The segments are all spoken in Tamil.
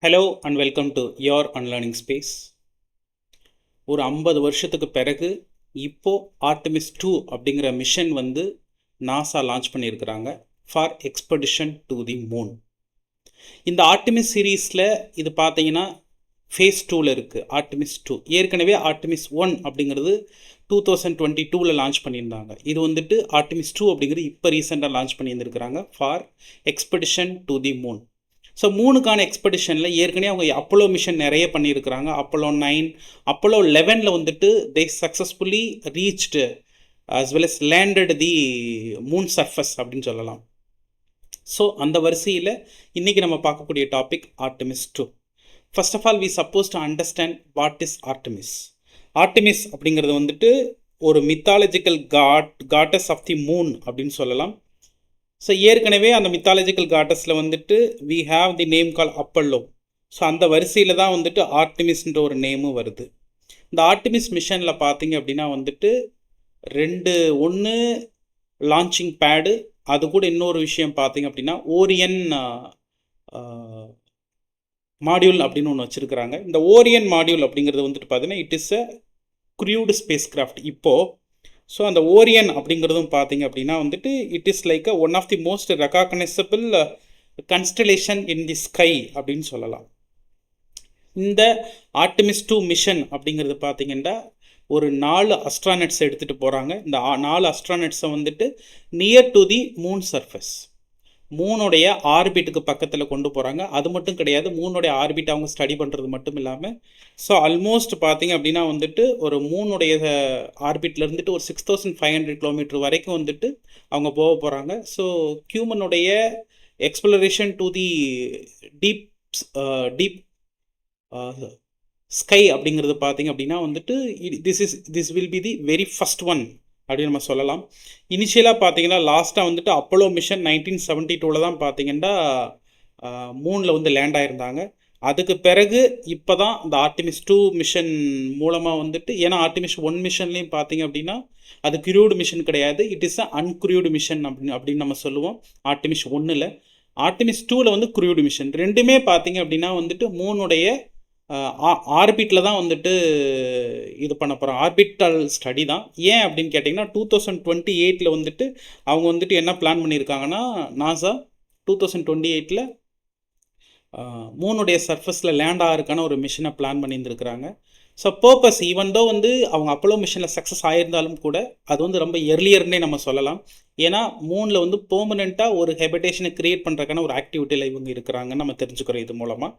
Hello and welcome to your unlearning space. ஒரு 50 வருஷத்துக்கு பிறகு இப்போது ஆர்டெமிஸ் 2 அப்படிங்கிற மிஷன் வந்து நாசா லான்ச் பண்ணியிருக்கிறாங்க for expedition to the Moon. இந்த ஆர்டெமிஸ் சீரீஸில் இது பார்த்தீங்கன்னா ஃபேஸ் 2ல் இருக்குது. ஆர்டெமிஸ் 2 ஏற்கனவே ஆர்டெமிஸ் 1 அப்படிங்கிறது 2022 லான்ச் பண்ணியிருந்தாங்க. இது வந்துட்டு ஆர்டெமிஸ் 2 அப்படிங்கிறது இப்போ ரீசெண்டாக லான்ச் பண்ணியிருந்துருக்கிறாங்க for expedition to the moon. So மூணுக்கான எக்ஸ்பெடிஷனில் ஏற்கனவே அவங்க அப்போலோ மிஷன் நிறைய பண்ணியிருக்கிறாங்க. அப்போலோ 9, அப்போலோ 11 வந்துட்டு they successfully reached as well as landed the moon surface அப்படின்னு சொல்லலாம். ஸோ அந்த வரிசையில் இன்றைக்கி நம்ம பார்க்கக்கூடிய topic Artemis 2. First of all we suppose to understand what is Artemis. Artemis அப்படிங்கிறது வந்துட்டு ஒரு mythological goddess of the moon அப்படின்னு சொல்லலாம். ஸோ ஏற்கனவே அந்த மித்தாலஜிக்கல் காட்டஸில் வந்துட்டு we have the name call Apollo. So அந்த வரிசையில் தான் வந்துட்டு ஆர்டெமிஸ்ன்ற ஒரு நேமும் வருது. இந்த ஆர்டெமிஸ் மிஷனில் பார்த்தீங்க அப்படின்னா வந்துட்டு ஒன்று லான்ச்சிங் பேடு, அது கூட இன்னொரு விஷயம் பார்த்தீங்க அப்படின்னா ஓரியன் மாடியூல் அப்படின்னு ஒன்று வச்சுருக்கிறாங்க. இந்த ஓரியன் மாடியூல் அப்படிங்கிறது வந்துட்டு பார்த்தீங்கன்னா it is a crewed space craft இப்போது. ஸோ அந்த ஓரியன் அப்படிங்கிறதும் பார்த்தீங்க அப்படின்னா வந்துட்டு it is like one of the most recognisable constellation in the sky அப்படின்னு சொல்லலாம். இந்த ஆர்டெமிஸ் 2 மிஷன் அப்படிங்கிறது பார்த்தீங்கன்னா ஒரு 4 அஸ்ட்ரானட்ஸ் எடுத்துகிட்டு போகிறாங்க. இந்த 4 அஸ்ட்ரானட்ஸை வந்துட்டு near to the moon surface, மூனுடைய ஆர்பிட்டுக்கு பக்கத்தில் கொண்டு போகிறாங்க. அது மட்டும் கிடையாது, மூனுடைய ஆர்பிட் அவங்க ஸ்டடி பண்ணுறது மட்டும் இல்லாமல் ஸோ ஆல்மோஸ்ட் பார்த்தீங்க அப்படின்னா வந்துட்டு ஒரு மூனுடைய ஆர்பிட்டில் இருந்துட்டு ஒரு 6500 கிலோமீட்டர் வரைக்கும் வந்துட்டு அவங்க போக போகிறாங்க. ஸோ ஹியூமனுடைய exploration to the deep sky அப்படிங்கிறது பார்த்தீங்க அப்படின்னா வந்துட்டு this will be the very first one அப்படின்னு நம்ம சொல்லலாம். இனிஷியலாக பார்த்தீங்கன்னா லாஸ்ட்டாக வந்துட்டு அப்போலோ மிஷன் 1972 தான் பார்த்தீங்கன்னா மூனில் வந்து லேண்ட் ஆகிருந்தாங்க. அதுக்கு பிறகு இப்போ தான் இந்த ஆர்டெமிஸ் 2 மிஷன் மூலமாக வந்துட்டு, ஏன்னா ஆர்டெமிஸ் 1 மிஷன்லேயும் பார்த்தீங்க அப்படின்னா அது க்ரூடு மிஷன் கிடையாது, இட் இஸ் அ அன்க்ரூடு மிஷன் அப்படின்னு நம்ம சொல்லுவோம். ஆர்டெமிஸ் 1ல், ஆர்டெமிஸ் 2ல் வந்து க்ரூடு மிஷன். ரெண்டுமே பார்த்தீங்க அப்படின்னா வந்துட்டு மூனுடைய ஆர்பிட்டில் தான் வந்துட்டு இது பண்ண போகிறோம். ஆர்பிட்டல் ஸ்டடி தான். ஏன் அப்படின்னு கேட்டிங்கன்னா 2028 வந்துட்டு அவங்க வந்துட்டு என்ன பிளான் பண்ணியிருக்காங்கன்னா, நாசா 2028 மூனுடைய சர்ஃபஸில் லேண்ட் ஆகிறதுக்கான ஒரு மிஷனை பிளான் பண்ணியிருந்துருக்குறாங்க. ஸோ பர்பஸ் ஈவன் தோ வந்து அவங்க அப்போலோ மிஷனில் சக்ஸஸ் ஆகியிருந்தாலும் கூட அது வந்து ரொம்ப எர்லியர்னே நம்ம சொல்லலாம். ஏன்னா மூனில் வந்து பெர்மனெண்ட்டாக ஒரு ஹெபிடேஷனை க்ரியேட் பண்ணுறதுக்கான ஒரு ஆக்டிவிட்டியில் இவங்க இருக்கிறாங்கன்னு நம்ம தெரிஞ்சுக்கிறோம் இது மூலமாக.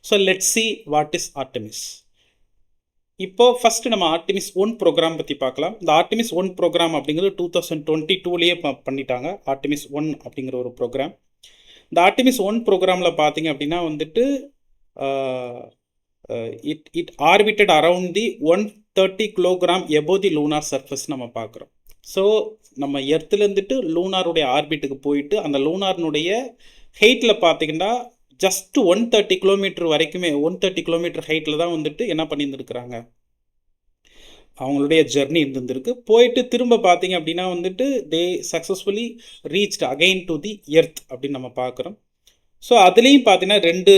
So let's see what is Artemis. இப்போது ஃபஸ்ட்டு நம்ம ஆர்டெமிஸ் 1 ப்ரோக்ராம் பற்றி பார்க்கலாம். இந்த ஆர்டெமிஸ் 1 ப்ரோக்ராம் அப்படிங்கிறது 2022 பண்ணிட்டாங்க. ஆர்டெமிஸ் 1 அப்படிங்கிற ஒரு ப்ரோக்ராம். இந்த ஆர்டெமிஸ் 1 ப்ரோக்ராமில் பார்த்தீங்க அப்படின்னா வந்துட்டு it orbited around the 130 kilogram above the lunar surface நம்ம பார்க்குறோம். ஸோ நம்ம எர்த்துலேருந்துட்டு லூனாருடைய ஆர்பிட்டுக்கு போயிட்டு அந்த லூனாரினுடைய ஹைட்டில் பார்த்தீங்கன்னா ஜஸ்ட் 130 கிலோமீட்டர் வரைக்குமே 130 கிலோமீட்டர் ஹைட்டில் தான் வந்துட்டு என்ன பண்ணியிருந்துருக்குறாங்க, அவங்களுடைய ஜெர்னி இருந்திருக்கு. போயிட்டு திரும்ப பார்த்தீங்க அப்படின்னா வந்துட்டு they successfully reached again to the earth அப்படின்னு நம்ம பார்க்குறோம். ஸோ அதுலேயும் பார்த்தீங்கன்னா 2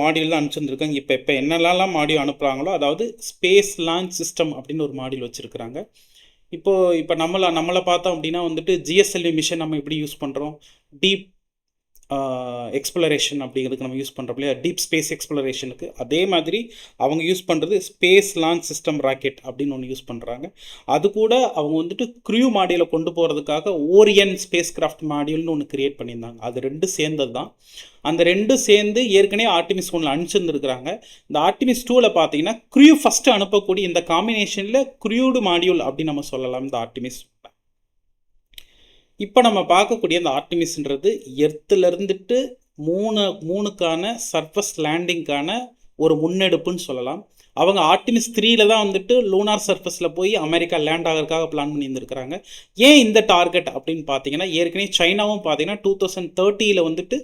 மாடியூல் தான் அனுப்பிச்சிருந்துருக்காங்க. இப்போ என்னெல்லாம் மாடியூல் அனுப்புகிறாங்களோ, அதாவது ஸ்பேஸ் லான்ச் சிஸ்டம் அப்படின்னு ஒரு மாடியூல் வச்சுருக்குறாங்க. இப்போ நம்மளை பார்த்தோம் அப்படின்னா வந்துட்டு ஜிஎஸ்எல்வி மிஷன் நம்ம எப்படி யூஸ் பண்ணுறோம், டீப் எக்ஸ்ப்ளரேஷன் அப்படிங்கிறதுக்கு நம்ம யூஸ் பண்ணுறோம் இல்லையா, டீப் ஸ்பேஸ் எக்ஸ்ப்ளரேஷனுக்கு. அதே மாதிரி அவங்க யூஸ் பண்ணுறது ஸ்பேஸ் லான்ச் சிஸ்டம் ராக்கெட் அப்படின்னு ஒன்று யூஸ் பண்ணுறாங்க. அது கூட அவங்க வந்துட்டு க்ரூ மாடியூலை கொண்டு போகிறதுக்காக ஓரியன் ஸ்பேஸ் கிராஃப்ட் மாடியூல்னு ஒன்று கிரியேட் பண்ணியிருந்தாங்க. அது 2 சேர்ந்தது தான். அந்த 2 சேர்ந்து ஏற்கனவே ஆர்டெமிஸ் 1 அனுப்பிச்சிருந்துருக்குறாங்க. இந்த ஆர்டெமிஸ் 2ல் பார்த்தீங்கன்னா க்ரூ ஃபஸ்ட்டு அனுப்பக்கூடிய இந்த காம்பினேஷனில் க்ரூடு மாடியூல் அப்படின்னு நம்ம சொல்லலாம் இந்த ஆர்டெமிஸ். இப்போ நம்ம பார்க்கக்கூடிய அந்த ஆர்டெமிஸ்ன்றது எர்த்தில் இருந்துட்டு மூணுக்கான சர்ஃபஸ் லேண்டிங்கான ஒரு முன்னெடுப்புன்னு சொல்லலாம். அவங்க ஆர்டிமிஸ் 3ல தான் வந்துட்டு லூனார் சர்ஃபஸில் போய் அமெரிக்கா லேண்ட் ஆகிறதுக்காக பிளான் பண்ணி இருந்திருக்கிறாங்க. ஏன் இந்த டார்கெட் அப்படின்னு பார்த்தீங்கன்னா, ஏற்கனவே சைனாவும் பார்த்தீங்கன்னா 2030 வந்துட்டு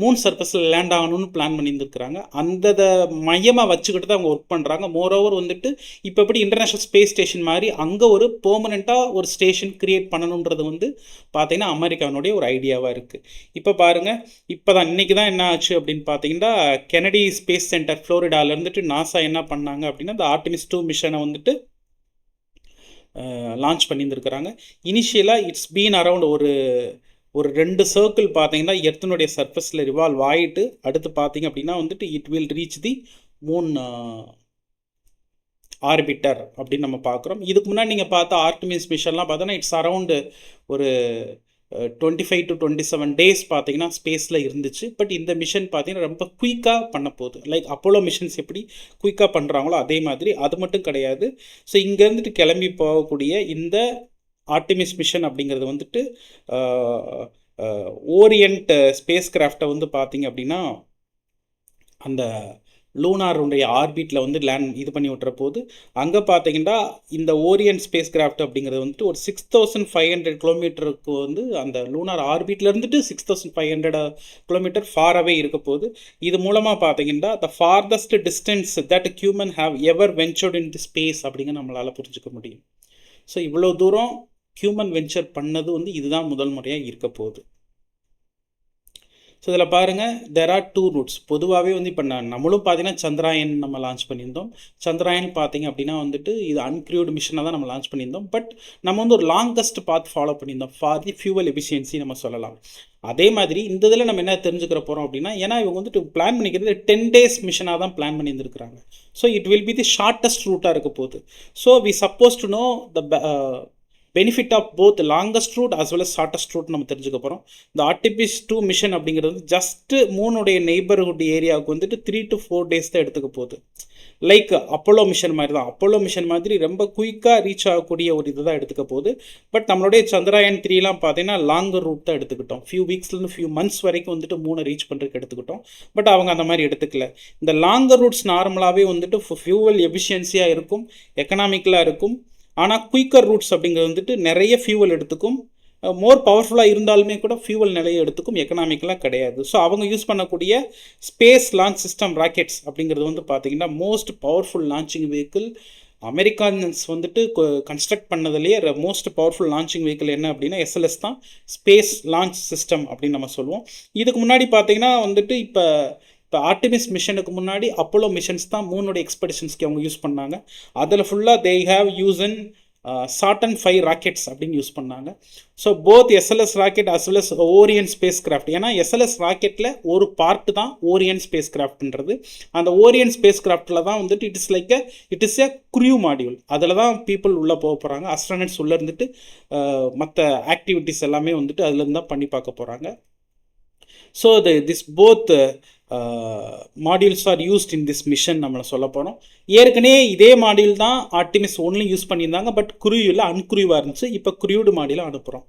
மூன் சர்ஃபஸில் லேண்ட் ஆகணும்னு பிளான் பண்ணியிருந்துருக்காங்க. அந்த மையமாக வச்சுக்கிட்டு தான் அவங்க ஒர்க் பண்ணுறாங்க. மோரோவர் வந்துட்டு இப்போ எப்படி இன்டர்நேஷ்னல் ஸ்பேஸ் ஸ்டேஷன் மாதிரி அங்கே ஒரு பெர்மனெண்ட்டாக ஒரு ஸ்டேஷன் கிரியேட் பண்ணணுன்றது வந்து பார்த்தீங்கன்னா அமெரிக்கானுடைய ஒரு ஐடியாவாக இருக்குது. இப்போ பாருங்கள், இப்போ தான் இன்றைக்கி தான் என்ன ஆச்சு அப்படின்னு பார்த்தீங்கன்னா, கெனடி ஸ்பேஸ் சென்டர் ஃப்ளோரிடாவில் இருந்துட்டு நாசா என்ன பண்ணாங்க அப்படின்னா, இந்த ஆர்டிமிஸ் 2 மிஷனை வந்துட்டு லான்ச் பண்ணியிருந்துருக்கிறாங்க. இனிஷியலாக இட்ஸ் பீன் அரவுண்ட் ஒரு 2 சர்க்கிள் பார்த்தீங்கன்னா எர்த்தனுடைய சர்ஃபஸில் ரிவால்வ் ஆகிட்டு அடுத்து பார்த்தீங்க அப்படின்னா வந்துட்டு it will reach the moon orbiter அப்படின்னு நம்ம பார்க்குறோம். இதுக்கு முன்னாடி நீங்கள் பார்த்த ஆர்டிமிஸ் மிஷன்லாம் பார்த்தோன்னா இட்ஸ் அரவுண்டு ஒரு 25 to 27 டேஸ் பார்த்தீங்கன்னா ஸ்பேஸில் இருந்துச்சு. பட் இந்த மிஷன் பார்த்தீங்கன்னா ரொம்ப குயிக்காக பண்ண போகுது. லைக் அப்போலோ மிஷன்ஸ் எப்படி குயிக்காக பண்ணுறாங்களோ அதே மாதிரி. அது மட்டும் கிடையாது. ஸோ இங்கேருந்துட்டு கிளம்பி போகக்கூடிய இந்த ஆர்டிமிஸ் மிஷன் அப்படிங்கிறது வந்துட்டு ஓரியன்ட் ஸ்பேஸ் கிராஃப்டை வந்து பார்த்தீங்க அப்படின்னா அந்த லூனாருடைய ஆர்பிட்டில் வந்து லேண்ட் இது பண்ணி விட்டுற போது அங்கே பார்த்தீங்கன்னா இந்த ஓரியன்ட் ஸ்பேஸ் கிராஃப்ட் அப்படிங்கிறது வந்துட்டு ஒரு 6500 கிலோமீட்டருக்கு வந்து அந்த லூனார் ஆர்பிட்டில் இருந்துட்டு 6500 கிலோமீட்டர் ஃபாராகவே இருக்க போகுது. இது மூலமாக பார்த்தீங்கன்னா the farthest distance that human have ever ventured in the space அப்படிங்க நம்மளால் புரிஞ்சுக்க முடியும். ஸோ இவ்வளோ தூரம் ஹியூமன் வென்ச்சர் பண்ணது வந்து இதுதான் முதல் முறையாக இருக்க போகுது. ஸோ இதில் பாருங்கள், தேர் ஆர் 2 ரூட்ஸ். பொதுவாகவே வந்து இப்போ நம்மளும் பார்த்தீங்கன்னா சந்திராயன் நம்ம லான்ச் பண்ணியிருந்தோம். சந்திராயன் பார்த்தீங்க அப்படின்னா வந்துட்டு இது அன்க்ரூவ்டு மிஷனாக தான் நம்ம லான்ச் பண்ணியிருந்தோம். பட் நம்ம வந்து ஒரு லாங்கஸ்ட் பாத் ஃபாலோ பண்ணியிருந்தோம் ஃபார் தி ஃபியூவல் எஃபிஷியன்சி நம்ம சொல்லலாம். அதே மாதிரி இந்த இதில் நம்ம என்ன தெரிஞ்சுக்கிற போகிறோம் அப்படின்னா, ஏன்னா இவங்க வந்துட்டு பிளான் பண்ணிக்கிறது 10 டேஸ் மிஷனாக தான் பிளான் பண்ணியிருந்துருக்குறாங்க. So it will B the shortest ரூட்டாக இருக்க போகுது. So we suppose to know the benefit of both longest route as well as shortest route நம்ம தெரிஞ்சுக்க போகிறோம். இந்த ஆர்டிமிஸ் 2 மிஷன் அப்படிங்கிறது ஜஸ்ட்டு மூணுடைய நெய்பர்ஹுட் ஏரியாவுக்கு வந்துட்டு 3 to 4 டேஸ் தான் எடுத்துக்க போகுது. லைக் அப்போலோ மிஷன் மாதிரி தான். அப்போலோ மிஷன் மாதிரி ரொம்ப குயிக்காக ரீச் ஆகக்கூடிய ஒரு இது தான் எடுத்துக்க போகுது. பட் நம்மளுடைய சந்திராயன் 3லாம் பார்த்தீங்கன்னா லாங்கர் ரூட் தான் எடுத்துக்கிட்டோம். ஃபியூ வீக்ஸ்லேருந்து ஃபியூ மந்த்ஸ் வரைக்கும் வந்துட்டு 3 ரீச் பண்ணுறதுக்கு எடுத்துக்கிட்டோம். பட் அவங்க அந்த மாதிரி எடுத்துக்கல. இந்த லாங்கர் ரூட்ஸ் நார்மலாகவே வந்துட்டு ஃபியூவல் எஃபிஷியன்சியாக இருக்கும், எக்கனாமிக்கலாக இருக்கும். ஆனால் குயிக்கர் ரூட்ஸ் அப்படிங்கிறது வந்துட்டு நிறைய ஃபியூவல் எடுத்துக்கும், மோர் பவர்ஃபுல்லாக இருந்தாலுமே கூட ஃபியூவல் நிறைய எடுத்துக்கும், எக்கனாமிக்கலாக கிடையாது. ஸோ அவங்க யூஸ் பண்ணக்கூடிய ஸ்பேஸ் லான்ச் சிஸ்டம் ராக்கெட்ஸ் அப்படிங்கிறது வந்து பார்த்திங்கன்னா most powerful launching vehicle. Americans வந்துட்டு கன்ஸ்ட்ரக்ட் பண்ணதுலேயே மோஸ்ட் பவர்ஃபுல் லான்ச்சிங் வெஹிக்கிள் என்ன அப்படின்னா எஸ்எல்எஸ் தான், ஸ்பேஸ் லான்ச் சிஸ்டம் அப்படின்னு நம்ம சொல்லுவோம். இதுக்கு முன்னாடி பார்த்திங்கன்னா வந்துட்டு இப்போ ஆர்டிமிஸ் மிஷனுக்கு முன்னாடி அப்போலோ மிஷன்ஸ் தான் மூணுடைய எக்ஸ்பெடிஷன்ஸ்க்கு அவங்க யூஸ் பண்ணாங்க. அதில் ஃபுல்லாக they have use in Saturn 5 rockets அப்படின்னு யூஸ் பண்ணாங்க. So both SLS rocket as well as Orion space craft. ஏன்னா எஸ்எல்எஸ் ராக்கெட்டில் ஒரு பார்ட்டு தான் ஓரியன் ஸ்பேஸ் கிராஃப்ட்ன்றது. அந்த ஓரியன் ஸ்பேஸ் கிராஃப்டில் தான் வந்துட்டு it is a crew module. அதில் தான் பீப்புள் உள்ளே போக போகிறாங்க. அஸ்ட்ரானட்ஸ் உள்ளே இருந்துட்டு மற்ற ஆக்டிவிட்டீஸ் எல்லாமே வந்துட்டு அதுலேருந்து தான் பண்ணி பார்க்க போகிறாங்க. So this both modules are used in this mission நம்மளை சொல்ல போகிறோம். ஏற்கனவே இதே மாடியூல் தான் ஆர்டிமிஸ் 1 யூஸ் பண்ணியிருந்தாங்க. பட் க்ரூவில் அன்க்ரூவாக இருந்துச்சு. இப்போ க்ரூவ்டு மாடியூலாக அனுப்புகிறோம்.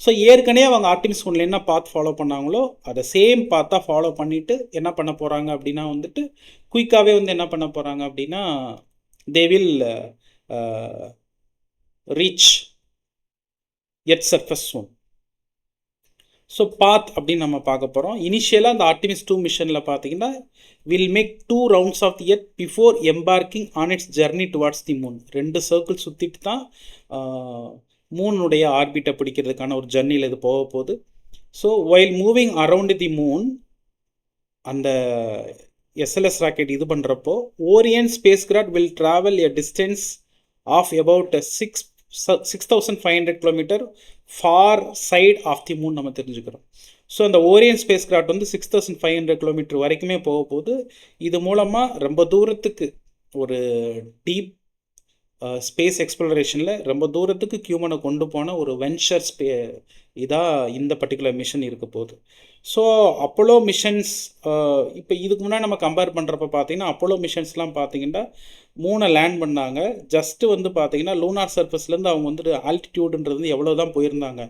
ஸோ ஏற்கனவே அவங்க ஆர்டிமிஸ் 1 என்ன பாத் ஃபாலோ பண்ணாங்களோ அதை சேம் பாத்தாக ஃபாலோ பண்ணிவிட்டு என்ன பண்ண போகிறாங்க அப்படின்னா வந்துட்டு குயிக்காகவே வந்து என்ன பண்ண போகிறாங்க அப்படின்னா they will reach earth surface soon. So path அப்படின்னு நம்ம பார்க்க போகிறோம். இனிஷியலாக அந்த ஆர்டிமிஸ் 2 மிஷனில் பார்த்தீங்கன்னா will make 2 rounds of the earth before embarking on its journey towards the moon. 2 circle சுற்றிட்டு தான் மூனுடைய ஆர்பிட்டை பிடிக்கிறதுக்கான ஒரு ஜர்னியில் இது போக போகுது. So while moving around the moon அந்த எஸ்எல்எஸ் ராக்கெட் இது பண்ணுறப்போ Orion space craft will travel a distance of about 6500 kilometre far side of the moon நம்ம தெரிஞ்சுக்கிறோம். ஸோ அந்த ஓரியன் ஸ்பேஸ் கிராஃப்ட் வந்து 6500 கிலோமீட்டர் வரைக்குமே போக போகுது. இது மூலமாக ரொம்ப தூரத்துக்கு ஒரு டீப் ஸ்பேஸ் எக்ஸ்ப்ளோரேஷனில் ரொம்ப தூரத்துக்கு ஹியூமனை கொண்டு போன ஒரு வென்ச்சர் இதாக இந்த பர்டிகுலர் மிஷன் இருக்க போகுது. ஸோ அப்போலோ மிஷன்ஸ் இப்போ இதுக்கு முன்னாடி நம்ம கம்பேர் பண்ணுறப்ப பார்த்தீங்கன்னா அப்போலோ மிஷன்ஸ்லாம் பார்த்தீங்கன்னா 3 லேண்ட் பண்ணாங்க. ஜஸ்ட்டு வந்து பார்த்தீங்கன்னா லூனார் சர்ஃபஸ்லேருந்து அவங்க வந்துட்டு ஆல்டிடியூடுன்றது வந்து எவ்வளோ தான் போயிருந்தாங்க,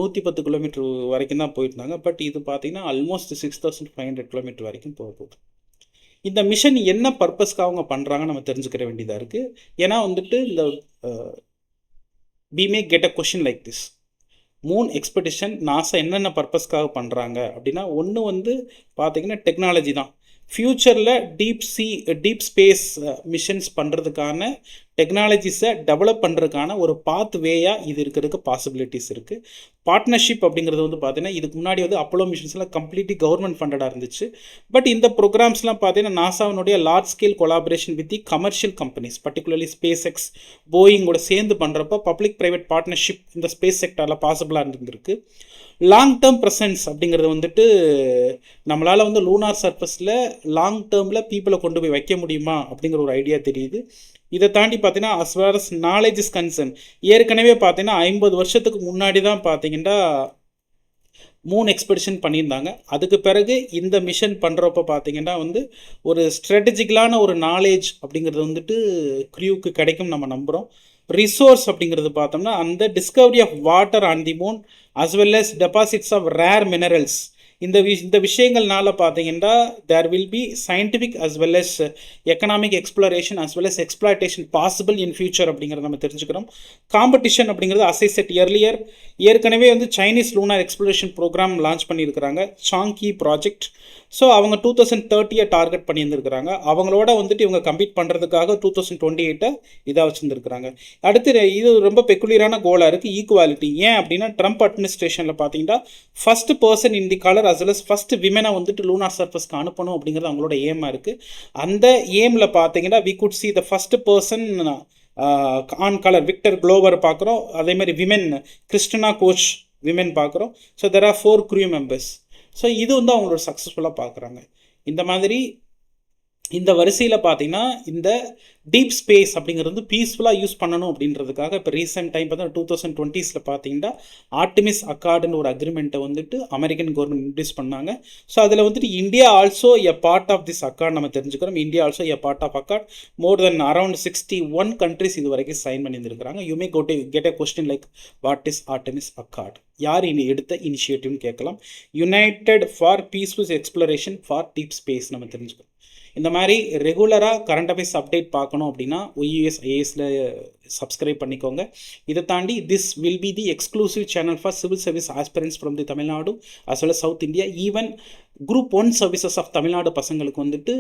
110 கிலோமீட்டர் வரைக்கும் தான் போயிருந்தாங்க. பட் இது பார்த்தீங்கன்னா ஆல்மோஸ்ட் 6500 கிலோமீட்டர் வரைக்கும் போக போகுது. இந்த மிஷன் என்ன பர்பஸ்க்காக அவங்க பண்ணுறாங்கன்னு நம்ம தெரிஞ்சுக்கிற வேண்டியதாக இருக்குது. ஏன்னா வந்துட்டு இந்த we may get a question like this. Moon expedition NASA என்னென்ன பர்பஸ்க்காக பண்ணுறாங்க அப்படின்னா, ஒன்று வந்து பார்த்திங்கன்னா டெக்னாலஜி தான். ஃப்யூச்சரில் டீப் ஸ்பேஸ் மிஷன்ஸ் பண்ணுறதுக்கான டெக்னாலஜிஸை டெவலப் பண்ணுறதுக்கான ஒரு பாத் வேயாக இது இருக்கிறதுக்கு பாசிபிலிட்டிஸ் இருக்குது. பார்ட்னர்ஷிப் அப்படிங்கிறது வந்து பார்த்தீங்கன்னா, இதுக்கு முன்னாடி வந்து அப்போலோ மிஷன்ஸ்லாம் கம்ப்ளீட்லி கவர்மெண்ட் ஃபண்டடாக இருந்துச்சு. பட் இந்த ப்ரோக்ராம்ஸ்லாம் பார்த்தீங்கன்னா நாசாவினுடைய large scale collaboration with the commercial companies, particularly SpaceX, போயிங்கோட சேர்ந்து பண்ணுறப்போ பப்ளிக் ப்ரைவேட் பார்ட்னர்ஷிப் இந்த ஸ்பேஸ் செக்டரில் பாசிபிளாக இருந்திருக்கு. லாங் டேர்ம் ப்ரெசன்ஸ் அப்படிங்கிறது வந்துட்டு நம்மளால் வந்து லூனார் சர்ஃபஸில் லாங் டேர்மில் பீப்புளை கொண்டு போய் வைக்க முடியுமா அப்படிங்கிற ஒரு ஐடியா தெரியுது. இதை தாண்டி பார்த்தீங்கன்னா as far as knowledge is concerned, ஏற்கனவே பார்த்தீங்கன்னா 50 வருஷத்துக்கு முன்னாடி தான் பார்த்தீங்கன்னா மூன் எக்ஸ்பெடிஷன் பண்ணியிருந்தாங்க. அதுக்கு பிறகு இந்த மிஷன் பண்ணுறப்போ பார்த்தீங்கன்னா வந்து ஒரு ஸ்ட்ராட்டஜிக்கலான ஒரு நாலேஜ் அப்படிங்கிறது வந்துட்டு க்ரியூக்கு கிடைக்கும் நம்ம நம்புகிறோம். ரிசோர்ஸ் அப்படிங்கிறது பார்த்தோம்னா அந்த discovery of water on the moon as well as deposits of rare minerals, இந்த விஷயங்கள்னால பார்த்தீங்கன்னா there will be scientific as well as economic exploration as well as exploitation possible in future அப்படிங்கிறத நம்ம தெரிஞ்சுக்கிறோம். காம்படிஷன் அப்படிங்கிறது அஸ் ஐ செட் எர்லியர், ஏற்கனவே வந்து Chinese lunar exploration programme launch பண்ணியிருக்கிறாங்க, சாங்கி ப்ராஜெக்ட். ஸோ அவங்க 2030 டார்கெட் பண்ணியிருந்துருக்கிறாங்க. அவங்களோட வந்துட்டு இவங்க கம்பீட் பண்ணுறதுக்காக 2028 இதாக வச்சுருந்துருக்குறாங்க. அடுத்து இது ரொம்ப பெக்குலியரான கோலாக இருக்குது, ஈக்குவாலிட்டி. ஏன் அப்படின்னா ட்ரம்ப் அட்மினிஸ்ட்ரேஷனில் பார்த்தீங்கன்னா first person in the colour as well as first விமனை வந்துட்டு லூனார் சர்ஃபஸ்க்கு அனுப்பணும் அப்படிங்கிறது அவங்களோட ஏமாக இருக்குது. அந்த ஏமில் பார்த்தீங்கன்னா we could see the first person on colour Victor Glover பார்க்குறோம். அதேமாதிரி விமென் கிறிஸ்டினா கோச் விமென் பார்க்குறோம். So there are 4 crew members. So இது வந்து அவங்களோட சக்ஸஸ்ஃபுல்லாக பார்க்குறாங்க. இந்த மாதிரி இந்த வரிசையில் பார்த்தீங்கன்னா இந்த டீப் ஸ்பேஸ் அப்படிங்கிறது வந்து பீஸ்ஃபுல்லாக யூஸ் பண்ணணும் அப்படின்றதுக்காக இப்போ ரீசெண்ட் டைம் பார்த்தா 2020s பார்த்தீங்கன்னா ஆர்டிமிஸ் அக்கார்டுன்னு ஒரு அக்ரிமெண்ட்டை வந்துட்டு அமெரிக்கன் கவர்மெண்ட் இன்ட்ரடியூஸ் பண்ணாங்க. ஸோ அதில் வந்துட்டு India also a part of this accord நம்ம தெரிஞ்சுக்கிறோம். India also a part of accord. More than around 61 countries இது வரைக்கும் சைன் பண்ணியிருந்துருக்காங்க. You may get a question like what is Artemis accord, யார் எடுத்த இனிஷியேட்டிவ்னு கேட்கலாம். United for peaceful exploration for deep space நம்ம தெரிஞ்சுக்கிறோம். இந்த மாதிரி ரெகுலராக கரண்ட் அஃபேர்ஸ் அப்டேட் பார்க்கணும் அப்படின்னா OUS IASல சப்ஸ்கிரைப் பண்ணிக்கோங்க. இதை தாண்டி this will be the exclusive channel for civil service aspirants from the Tamil Nadu as well south India. Even Group 1 services of Tamil Nadu பசங்களுக்கு வந்துட்டு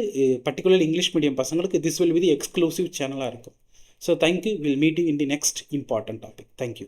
பர்டிகுலர் இங்கிலீஷ் மீடியம் பசங்களுக்கு திஸ் வில் பி தி எக்ஸ்க்ளூசிவ் சேனலாக இருக்கும். So thank you. Will meet you in the next important topic. Thank you.